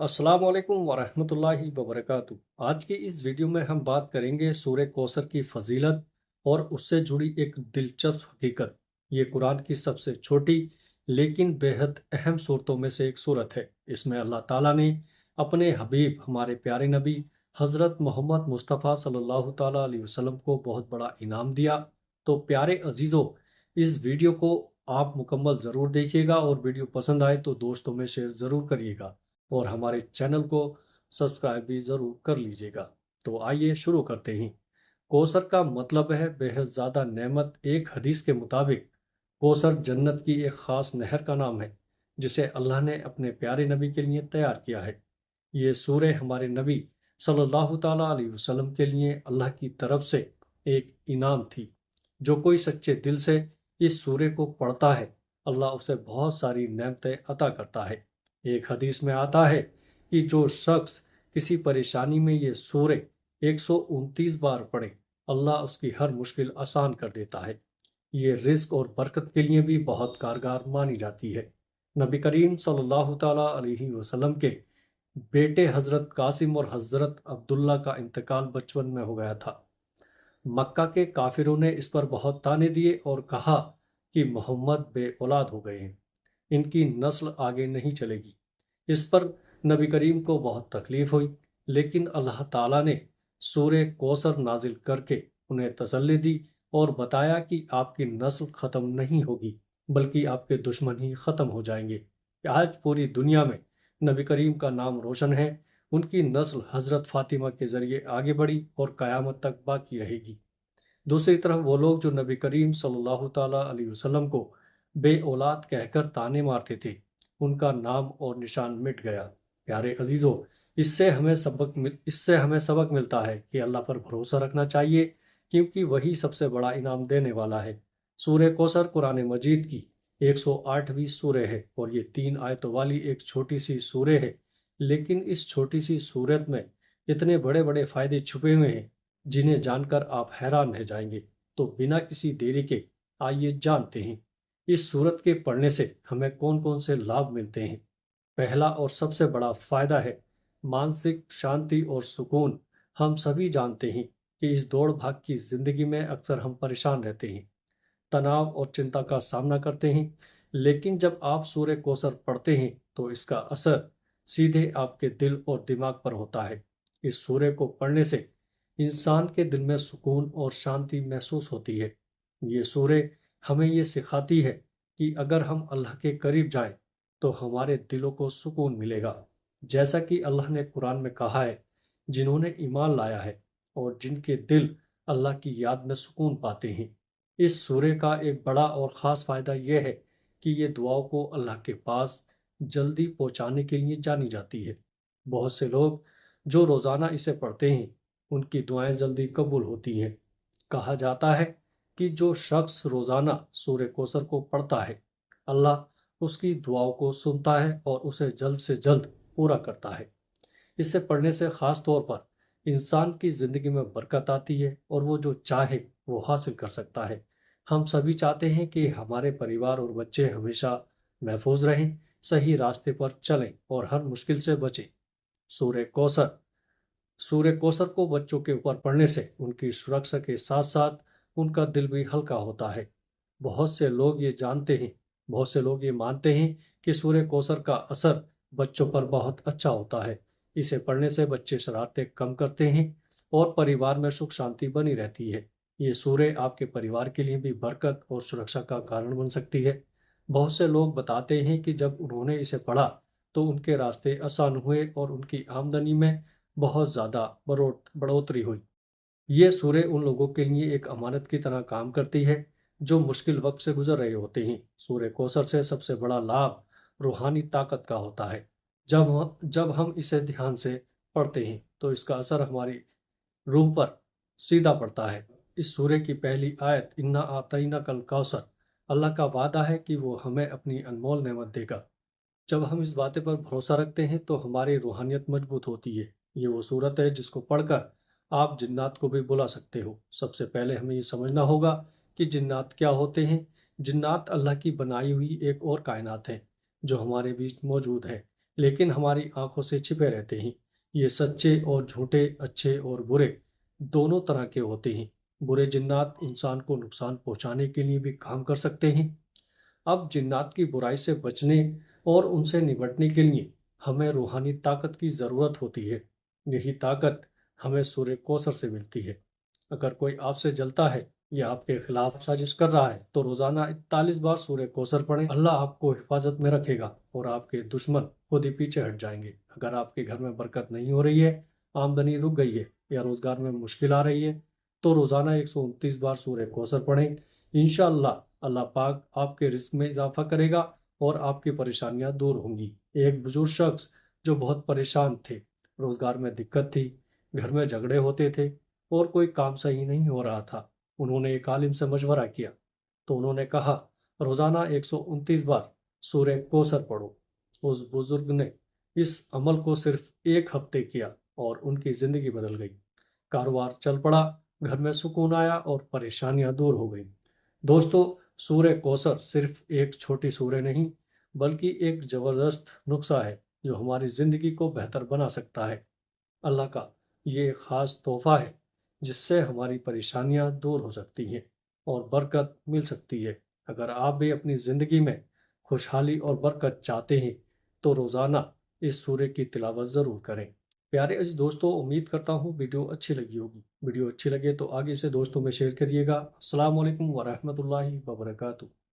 अस्सलाम वालेकुम वरहमतुल्लाहि वबरकातुहू। आज की इस वीडियो में हम बात करेंगे सूरह कौसर की फजीलत और उससे जुड़ी एक दिलचस्प हकीकत। ये कुरान की सबसे छोटी लेकिन बेहद अहम सूरतों में से एक सूरत है। इसमें अल्लाह ताला ने अपने हबीब हमारे प्यारे नबी हज़रत मोहम्मद मुस्तफ़ा सल्लल्लाहु ताला अलैहि वसल्लम को बहुत बड़ा इनाम दिया। तो प्यारे अजीज़ों, इस वीडियो को आप मुकम्मल ज़रूर देखिएगा और वीडियो पसंद आए तो दोस्तों में शेयर ज़रूर करिएगा और हमारे चैनल को सब्सक्राइब भी ज़रूर कर लीजिएगा। तो आइए शुरू करते हैं। कौसर का मतलब है बेहद ज़्यादा नेमत। एक हदीस के मुताबिक कौसर जन्नत की एक ख़ास नहर का नाम है जिसे अल्लाह ने अपने प्यारे नबी के लिए तैयार किया है। ये सूरह हमारे नबी सल्लल्लाहु ताला अलैहि वसल्लम के लिए अल्लाह की तरफ से एक इनाम थी। जो कोई सच्चे दिल से इस सूरह को पढ़ता है, अल्लाह उसे बहुत सारी नेमतें अता करता है। एक हदीस में आता है कि जो शख्स किसी परेशानी में ये सूरह 129 बार पढ़े, अल्लाह उसकी हर मुश्किल आसान कर देता है। ये रिज्क और बरकत के लिए भी बहुत कारगर मानी जाती है। नबी करीम सल्लल्लाहु ताला अलैहि वसल्लम के बेटे हजरत कासिम और हजरत अब्दुल्ला का इंतकाल बचपन में हो गया था। मक्का के काफिरों ने इस पर बहुत ताने दिए और कहा कि मोहम्मद बे औलाद हो गए हैं, इनकी नस्ल आगे नहीं चलेगी। इस पर नबी करीम को बहुत तकलीफ हुई, लेकिन अल्लाह ताला ने सूरह कौसर नाजिल करके उन्हें तसल्ली दी और बताया कि आपकी नस्ल ख़त्म नहीं होगी, बल्कि आपके दुश्मन ही ख़त्म हो जाएंगे। आज पूरी दुनिया में नबी करीम का नाम रोशन है। उनकी नस्ल हज़रत फ़ातिमा के ज़रिए आगे बढ़ी और क़यामत तक बाकी रहेगी। दूसरी तरफ वो लोग जो नबी करीम सल्लल्लाहु ताला अलैहि वसल्लम को बे औलाद कहकर ताने मारते थे, उनका नाम और निशान मिट गया। प्यारे अजीज़ों, इससे हमें सबक मिलता है कि अल्लाह पर भरोसा रखना चाहिए, क्योंकि वही सबसे बड़ा इनाम देने वाला है। सूरह कौसर कुरान मजीद की 108वीं सूरह है और ये 3 आयतों वाली एक छोटी सी सूरह है, लेकिन इस छोटी सी सूरत में इतने बड़े बड़े फ़ायदे छुपे हुए हैं जिन्हें जानकर आप हैरान रह जाएंगे। तो बिना किसी देरी के आइए जानते हैं इस सूरत के पढ़ने से हमें कौन कौन से लाभ मिलते हैं। पहला और सबसे बड़ा फायदा है मानसिक शांति और सुकून। हम सभी जानते हैं कि इस दौड़ भाग की जिंदगी में अक्सर हम परेशान रहते हैं, तनाव और चिंता का सामना करते हैं, लेकिन जब आप सूर्य कौसर पढ़ते हैं तो इसका असर सीधे आपके दिल और दिमाग पर होता है। इस सूर्य को पढ़ने से इंसान के दिल में सुकून और शांति महसूस होती है। ये सूरह हमें ये सिखाती है कि अगर हम अल्लाह के करीब जाएं तो हमारे दिलों को सुकून मिलेगा। जैसा कि अल्लाह ने कुरान में कहा है, जिन्होंने ईमान लाया है और जिनके दिल अल्लाह की याद में सुकून पाते हैं। इस सूरह का एक बड़ा और ख़ास फ़ायदा यह है कि ये दुआओं को अल्लाह के पास जल्दी पहुंचाने के लिए जानी जाती है। बहुत से लोग जो रोज़ाना इसे पढ़ते हैं, उनकी दुआएं जल्दी कबूल होती हैं। कहा जाता है कि जो शख्स रोज़ाना सूरह कौसर को पढ़ता है, अल्लाह उसकी दुआओं को सुनता है और उसे जल्द से जल्द पूरा करता है। इसे पढ़ने से ख़ास तौर पर इंसान की ज़िंदगी में बरकत आती है और वो जो चाहे वो हासिल कर सकता है। हम सभी चाहते हैं कि हमारे परिवार और बच्चे हमेशा महफूज रहें, सही रास्ते पर चलें और हर मुश्किल से बचें। सूरह कौसर सूर्य कौसर को बच्चों के ऊपर पड़ने से उनकी सुरक्षा के साथ साथ उनका दिल भी हल्का होता है। बहुत से लोग ये मानते हैं कि सूर्य कौसर का असर बच्चों पर बहुत अच्छा होता है। इसे पढ़ने से बच्चे शरारतें कम करते हैं और परिवार में सुख शांति बनी रहती है। ये सूरह आपके परिवार के लिए भी बरकत और सुरक्षा का कारण बन सकती है। बहुत से लोग बताते हैं कि जब उन्होंने इसे पढ़ा तो उनके रास्ते आसान हुए और उनकी आमदनी में बहुत ज़्यादा बढ़ोतरी हुई। ये सूरह उन लोगों के लिए एक अमानत की तरह काम करती है जो मुश्किल वक्त से गुजर रहे होते हैं। सूरह कौसर से सबसे बड़ा लाभ रूहानी ताकत का होता है। जब हम इसे ध्यान से पढ़ते हैं तो इसका असर हमारी रूह पर सीधा पड़ता है। इस सूरह की पहली आयत इन्ना आतईना कल कौसर, अल्लाह का वादा है कि वो हमें अपनी अनमोल नेमत देगा। जब हम इस बातें पर भरोसा रखते हैं तो हमारी रूहानियत मजबूत होती है। ये वो सूरत है जिसको पढ़कर आप जिन्नात को भी बुला सकते हो। सबसे पहले हमें ये समझना होगा कि जिन्नात क्या होते हैं। जिन्नात अल्लाह की बनाई हुई एक और कायनात है जो हमारे बीच मौजूद है, لیکن ہماری آنکھوں سے چھپے رہتے ہیں۔ یہ سچے اور جھوٹے، اچھے اور برے دونوں طرح کے ہوتے ہیں۔ برے جنات انسان کو نقصان پہنچانے کے لیے بھی کام کر سکتے ہیں۔ اب جنات کی برائی سے بچنے اور ان سے نمٹنے کے لیے ہمیں روحانی طاقت کی ضرورت ہوتی ہے۔ یہی طاقت ہمیں سورہ کوثر سے ملتی ہے۔ اگر کوئی آپ سے جلتا ہے یا آپ کے خلاف سازش کر رہا ہے تو روزانہ 41 بار سورہ کوثر پڑھیں۔ اللہ آپ کو حفاظت میں رکھے گا اور آپ کے دشمن خود ہی پیچھے ہٹ جائیں گے۔ اگر آپ کے گھر میں برکت نہیں ہو رہی ہے، آمدنی رک گئی ہے یا روزگار میں مشکل آ رہی ہے تو روزانہ 129 بار سورہ کوثر پڑھیں۔ انشاءاللہ اللہ پاک آپ کے رزق میں اضافہ کرے گا اور آپ کی پریشانیاں دور ہوں گی۔ ایک بزرگ شخص جو بہت پریشان تھے، روزگار میں دقت تھی، گھر میں جھگڑے ہوتے تھے اور کوئی کام صحیح نہیں ہو رہا تھا، انہوں نے ایک عالم سے مشورہ کیا تو انہوں نے کہا روزانہ 129 بار سورہ کوثر پڑھو۔ اس بزرگ نے اس عمل کو صرف ایک ہفتے کیا اور ان کی زندگی بدل گئی۔ کاروبار چل پڑا، گھر میں سکون آیا اور پریشانیاں دور ہو گئیں۔ دوستو، سورہ کوثر صرف ایک چھوٹی سورہ نہیں بلکہ ایک زبردست نسخہ ہے جو ہماری زندگی کو بہتر بنا سکتا ہے۔ اللہ کا یہ ایک خاص تحفہ ہے جس سے ہماری پریشانیاں دور ہو سکتی ہیں اور برکت مل سکتی ہے۔ اگر آپ بھی اپنی زندگی میں خوشحالی اور برکت چاہتے ہیں تو روزانہ اس سورہ کی تلاوت ضرور کریں۔ پیارے عزیز دوستو، امید کرتا ہوں ویڈیو اچھی لگی ہوگی۔ ویڈیو اچھی لگے تو آگے سے دوستوں میں شیئر کریے گا۔ السلام علیکم ورحمۃ اللہ وبرکاتہ۔